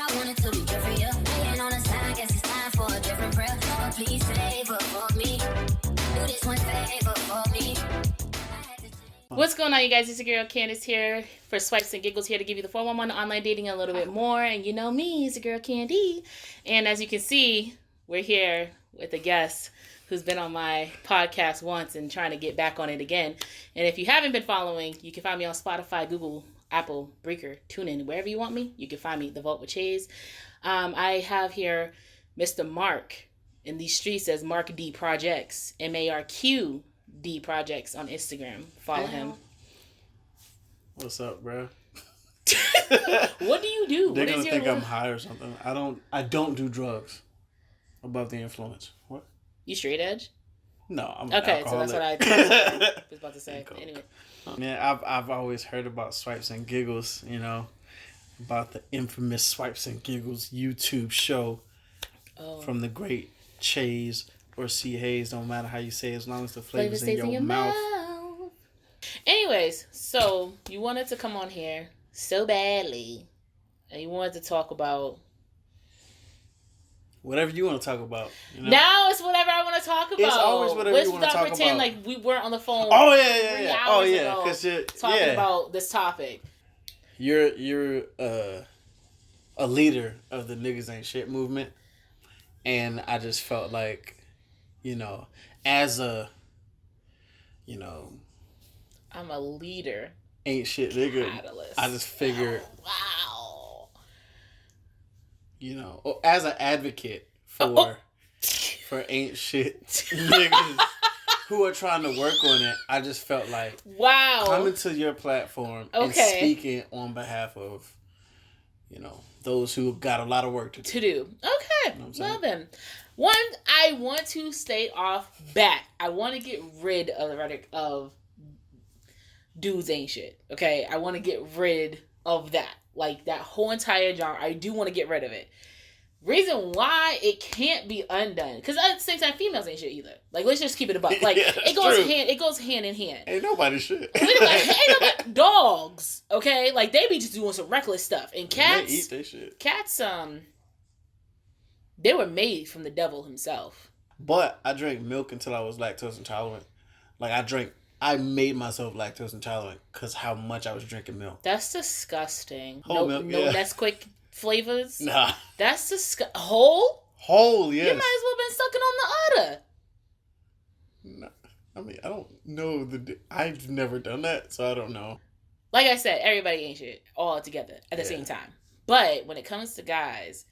I wanted to be good for you. Waiting on a sign, guess it's time for a different prayer. But please favor for me. Do this one favor for me. What's going on, you guys? It's your girl Candace here for Swipes and Giggles, here to give you the 411 online dating a little bit more. And you know me, it's your girl Candy. And as you can see, we're here with a guest who's been on my podcast once and trying to get back on it again. And if you haven't been following, you can find me on Spotify, Google, Apple, Breaker, TuneIn, wherever you want me. You can find me, The Vault with Chase. I have here Mr. Mark in these streets as Mark D Projects, M.A.R.Q. D Projects on Instagram. Follow him. What's up, bro? What do you do? They're gonna think I'm high or something. I don't do drugs above the influence. What? You straight edge? No, I'm okay. So that's what I was about to say. Anyway, man, I've always heard about Swipes and Giggles. You know, about the infamous Swipes and Giggles YouTube show from the great Chase or C. Hayes, don't matter how you say it, as long as the flavor's in your mouth. Anyways, so you wanted to come on here so badly, and you wanted to talk about whatever you want to talk about. You know? Now it's whatever I want to talk about. It's always whatever you want to talk about. Pretend like we weren't on the phone. Oh yeah. Oh yeah, because you're talking about this topic. You're a leader of the niggas ain't shit movement, and I just felt like, you know, as a, you know, I'm a leader. Ain't shit nigga. Catalyst. I just figured. Wow. You know, as an advocate for ain't shit niggas who are trying to work on it, I just felt like coming to your platform and speaking on behalf of, you know, those who got a lot of work to do. Okay. You know well then. One, I want to stay off bat. I want to get rid of the rhetoric of dudes ain't shit. Okay? I want to get rid of that. Like, that whole entire genre. I do want to get rid of it. Reason why it can't be undone. Because at the same time, females ain't shit either. Like, let's just keep it a buck. Like, yeah, it goes hand in hand. Ain't nobody shit. Ain't nobody dogs. Okay? Like, they be just doing some reckless stuff. And cats... They eat their shit. Cats, they were made from the devil himself. But I drank milk until I was lactose intolerant. Like, I made myself lactose intolerant because how much I was drinking milk. That's disgusting. Whole milk, no Nesquik flavors? Nah. That's disgusting. Whole? Whole, yes. You might as well have been sucking on the udder. No. I mean, I don't know. I've never done that, so I don't know. Like I said, everybody ain't shit all together at the same time. But when it comes to guys,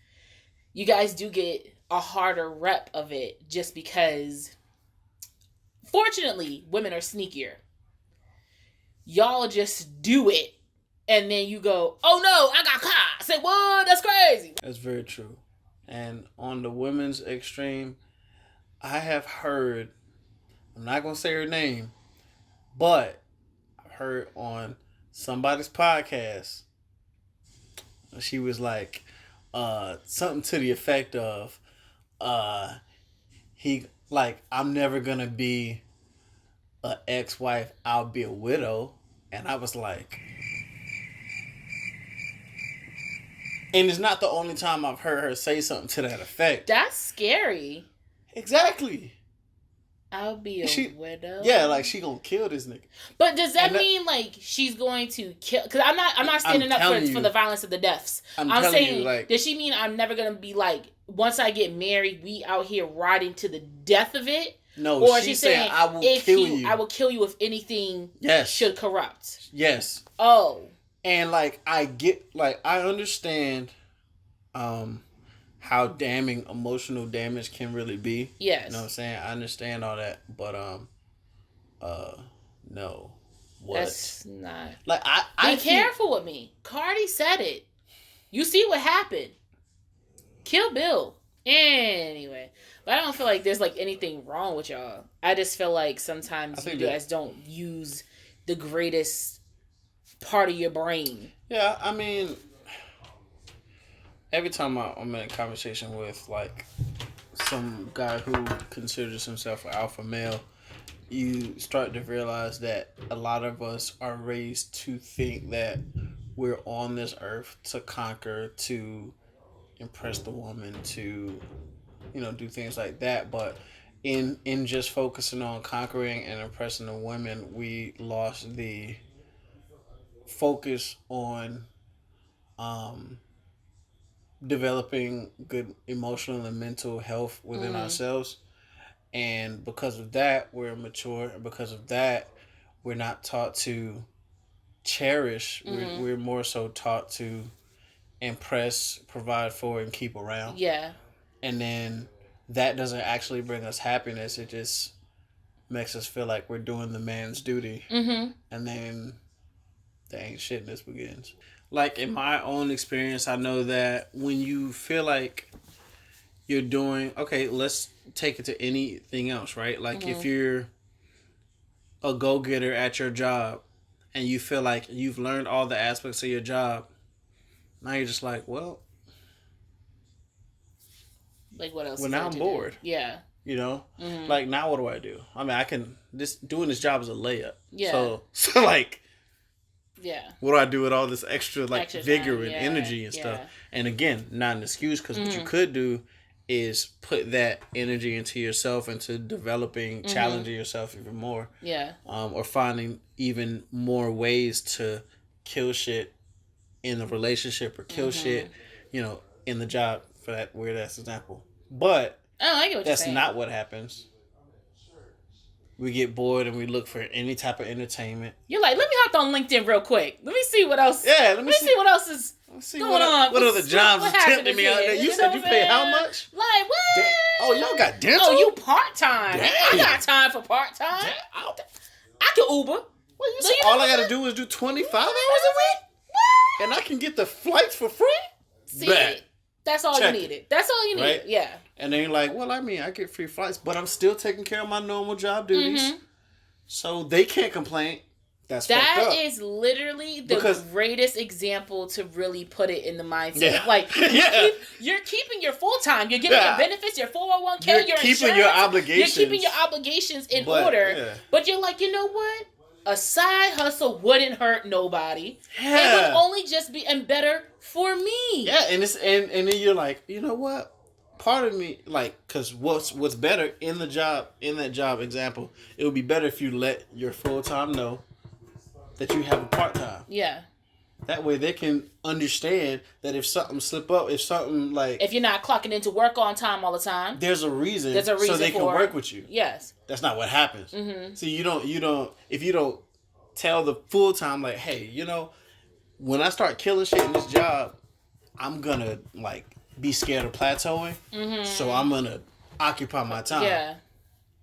you guys do get a harder rep of it just because, fortunately, women are sneakier. Y'all just do it, and then you go, oh no, I got caught. Say, what? That's crazy. That's very true. And on the women's extreme, I have heard, I'm not going to say her name, but I've heard on somebody's podcast, she was like, something to the effect of, I'm never gonna be an ex-wife, I'll be a widow. And I was like, and it's not the only time I've heard her say something to that effect. That's scary. Exactly. I'll be a widow. Yeah, like she gonna kill this nigga. But does that mean like she's going to kill? Because I'm not standing up for the violence of the deaths. I'm saying, like, does she mean I'm never gonna be like, once I get married, we out here riding to the death of it? No, or she's saying I will kill you. I will kill you if anything should corrupt. Yes. Oh. And like I understand how damning emotional damage can really be. Yes. You know what I'm saying? I understand all that, but no. What? That's not. Like I be careful with me. Cardi said it. You see what happened. Kill Bill. Anyway, but I don't feel like there's like anything wrong with y'all. I just feel like sometimes you guys don't use the greatest part of your brain. Yeah, I mean, every time I'm in a conversation with like some guy who considers himself an alpha male, you start to realize that a lot of us are raised to think that we're on this earth to conquer, to impress the woman to, do things like that. But in just focusing on conquering and impressing the women, we lost the focus on developing good emotional and mental health within ourselves. And because of that, we're immature. And because of that, we're not taught to cherish. We're more so taught to impress, provide for, and keep around. Yeah. And then that doesn't actually bring us happiness. It just makes us feel like we're doing the man's duty. And then the ain't shitness begins. Like in my own experience, I know that when you feel like you're doing, okay, let's take it to anything else, right? Like if you're a go-getter at your job and you feel like you've learned all the aspects of your job, now you're just like, well, like what else? Well, now I'm bored. Yeah. Like now what do I do? I mean, doing this job is a layup. Yeah. So like, yeah. What do I do with all this extra vigor time, and energy and stuff? And again, not an excuse, because what you could do is put that energy into yourself, into developing, challenging yourself even more. Yeah. Or finding even more ways to kill shit in the relationship or kill shit, in the job, for that weird ass example. But I get what that's not what happens. We get bored and we look for any type of entertainment. You're like, let me hop on LinkedIn real quick. Let me see what else. Yeah, let me see what else is going on. What other jobs is tempting me out there? You said you pay how much? Like what? Oh, y'all got dental? Oh, you part time? I got time for part time. I can Uber. Well, you said all I gotta do is do 25 hours a week, and I can get the flights for free. See, that's all you needed. That's all you needed. Right? Yeah. And then you're like, well, I mean, I get free flights, but I'm still taking care of my normal job duties. So they can't complain. That's fucked up. That is literally the greatest example to really put it in the mindset. Yeah. Like, you're keeping your full-time. You're getting your benefits, your 401k, your insurance. Keeping your obligations. You're keeping your obligations in order. Yeah. But you're like, you know what? A side hustle wouldn't hurt nobody. Yeah. It would only just be better for me. Yeah, and then you're like, you know what? Part of me, like, because what's better in that job example, it would be better if you let your full-time know that you have a part-time. Yeah. That way they can understand that if something slip up, if you're not clocking into work on time all the time, there's a reason so they can work with you. Yes. That's not what happens. See, you don't if you don't tell the full-time, like, hey, when I start killing shit in this job, I'm gonna be scared of plateauing. So I'm gonna occupy my time. Yeah.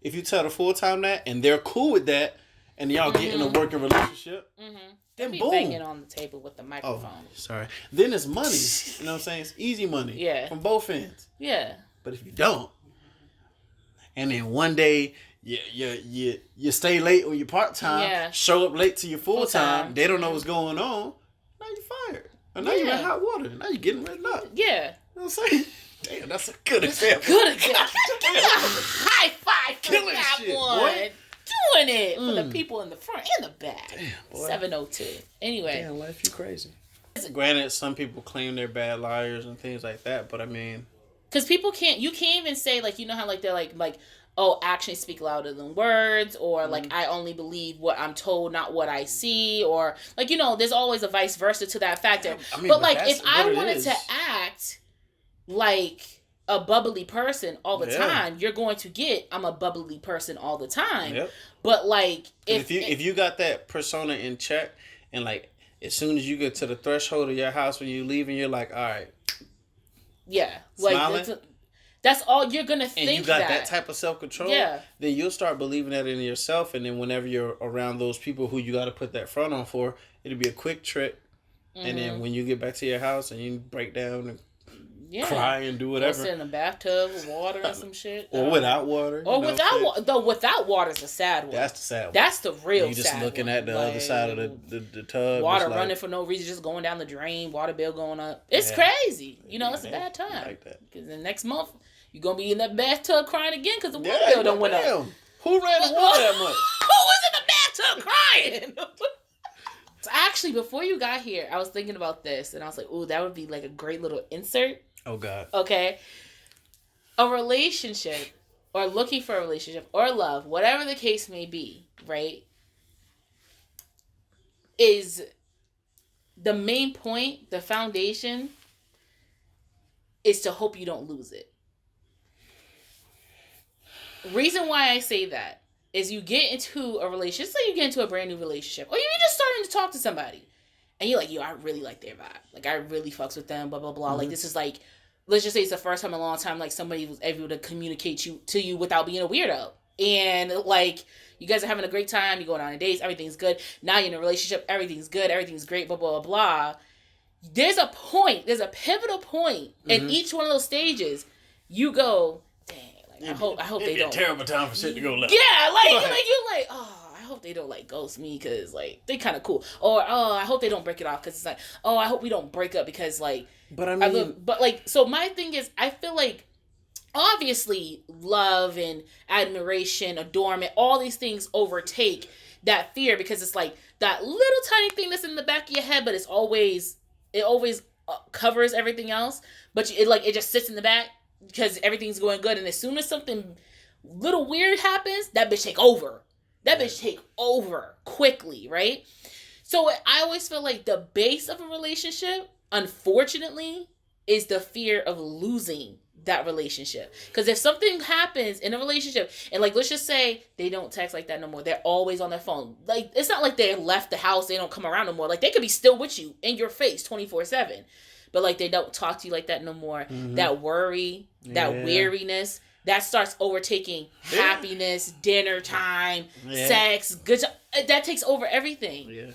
If you tell the full-time that and they're cool with that and y'all get in a working relationship, then boom. Banging on the table with the microphone. Oh, sorry. Then it's money. You know what I'm saying? It's easy money. Yeah. From both ends. Yeah. But if you don't, and then one day you stay late on your part-time, show up late to your full-time, they don't know what's going on, now you're fired. And now you're in hot water. Now you're getting written up. Yeah. You know what I'm saying? Damn, that's a good example. Good example. High five for killing that shit, one. Boy. Doing it for the people in the front and the back. Damn, boy. 702. Anyway. Damn, life, you crazy. Granted, some people claim they're bad liars and things like that, but I mean... Because you can't even say, how, they're like, oh, actions speak louder than words, or, I only believe what I'm told, not what I see, or, there's always a vice versa to that factor. I mean, but if I wanted to act like a bubbly person all the time, you're going to get, I'm a bubbly person all the time. Yep. But, if you got that persona in check, and, as soon as you get to the threshold of your house when you leave, and you're like, all right. Yeah. Smiling. That's all you're going to think. And you got that type of self-control, then you'll start believing that in yourself. And then whenever you're around those people who you got to put that front on for, it'll be a quick trip. And then when you get back to your house and you break down and cry and do whatever. Or sit in a bathtub with water or some shit. Or without water. Or without water. Though without water's the sad one. That's the sad one. That's the real sad one. You just looking at the other side of the tub. Water running for no reason, just going down the drain, water bill going up. It's crazy. It's a bad time. I like that. Because the next month, you're going to be in that bathtub crying again because the water bill done went up. Who ran the water that much? Who was in the bathtub crying? So actually, before you got here, I was thinking about this, and I was like, ooh, that would be a great little insert. Oh, God. Okay? A relationship, or looking for a relationship, or love, whatever the case may be, right, is the main point, the foundation, is to hope you don't lose it. Reason why I say that is you get into a relationship, say you get into a brand new relationship, or you're just starting to talk to somebody, and you're like, yo, I really like their vibe. Like, I really fucks with them, blah, blah, blah. Mm-hmm. Like, this is like, let's just say it's the first time in a long time, like, somebody was able to communicate to you without being a weirdo. And, like, you guys are having a great time, you're going on dates, everything's good. Now you're in a relationship, everything's good, everything's great, blah, blah, blah, blah. There's a point, there's a pivotal point in each one of those stages. You go, dang, I hope they don't. It's a terrible time for shit to go left. Yeah, like you're like, oh, I hope they don't like ghost me because like they kind of cool. Or oh, I hope they don't break it off because it's like, oh, I hope we don't break up because like. But I mean, but like, so my thing is, I feel like obviously love and admiration, adornment, all these things overtake that fear because it's like that little tiny thing that's in the back of your head, but it always covers everything else. But it just sits in the back because everything's going good, and as soon as something little weird happens, that bitch take over. That bitch take over quickly, right? So I always feel like the base of a relationship, unfortunately, is the fear of losing that relationship. Because if something happens in a relationship, and like let's just say they don't text like that no more, they're always on their phone. Like it's not like they left the house, they don't come around no more. Like they could be still with you in your face 24/7, but like they don't talk to you like that no more. Mm-hmm. That worry, that weariness, that starts overtaking happiness, dinner time, sex, good that takes over everything. Yeah.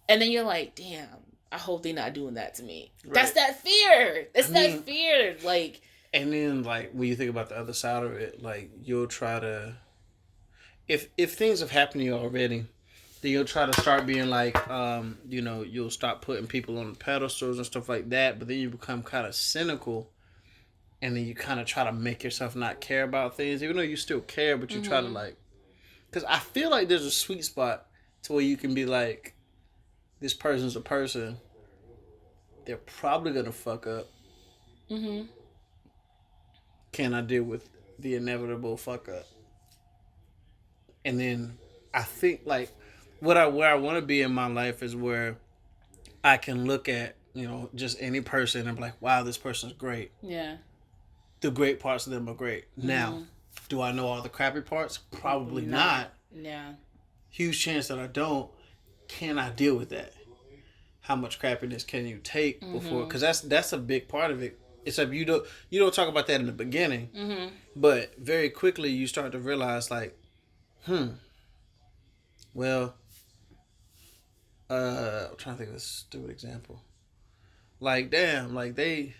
And then you're like, damn, I hope they're not doing that to me. Right. That's that fear. That fear. Like, and then like when you think about the other side of it, like you'll try to, if things have happened to you already, then you'll try to start being like, you'll stop putting people on pedestals and stuff like that. But then you become kind of cynical, and then you kind of try to make yourself not care about things, even though you still care. But you try to like, because I feel like there's a sweet spot to where you can be like, this person's a person. They're probably gonna fuck up. Mm-hmm. Can I deal with the inevitable fuck up? And then I think like where I want to be in my life is where I can look at just any person and be like, wow, this person's great. Yeah. The great parts of them are great. Mm-hmm. Now, do I know all the crappy parts? Probably not. Yeah. Huge chance that I don't. Can I deal with that? How much crappiness can you take before? Because that's a big part of it. Except you don't talk about that in the beginning, but very quickly you start to realize like, well, I'm trying to think of a stupid example. Like, damn, like they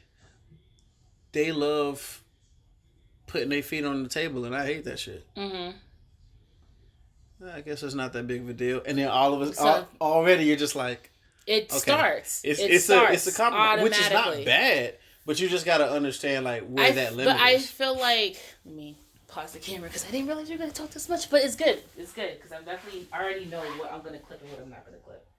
love putting their feet on the table, and I hate that shit. I guess it's not that big of a deal, and then all of us already you're just like. It starts. It's a compliment, which is not bad, but you just got to understand like where that limit is. But I feel like, let me pause the camera because I didn't realize you were going to talk this much, but it's good. It's good because I already know what I'm going to clip and what I'm not going to clip.